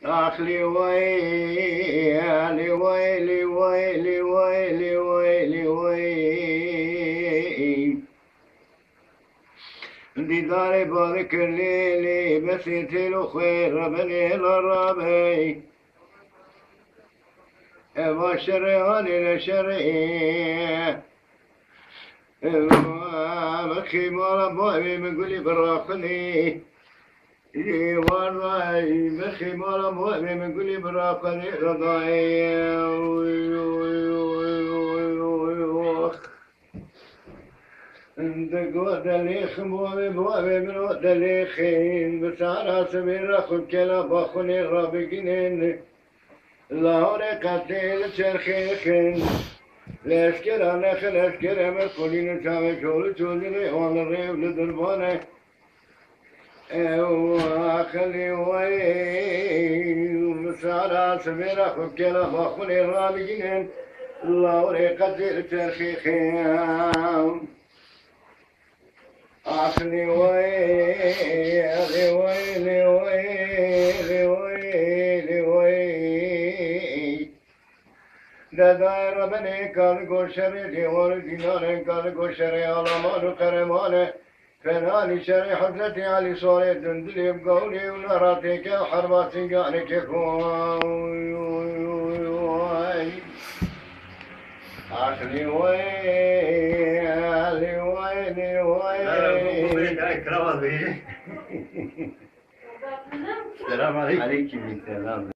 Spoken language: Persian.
أخلي ويلي ويلي ويلي ويلي ويلي ويلي ديداري بارك الليلي بسيت له خير بني الربي ما شرياني لشري بخي ما ربي من قولي براقني والله بخي ما ربي من قولي براقني رضاي دقود اللي خمومي بوابي من ود اللي خين بسارة سمير أخذ كلا بخوني رابقين لاهوري قتيل شرخيخين لأشكر أنا خل أشكر أمر قولين شامي شول شولي وانا الريب لدرباني أخلي وين بسارة سمير أخذ كلا بخوني رابقين لاهوري قتيل شرخيخين أخلي ويلي ويلي ويلي ويلي ويلي داير بني كارغو شري ديوان دينار كارغو شري على مالو كرمانه فناني شري حضرتي علي صوري دندلي بقولي ونراتيك حرباتي قاني كيكوي أخلي ويلي ويلي ويلي السلام عليكم. عليكم السلام.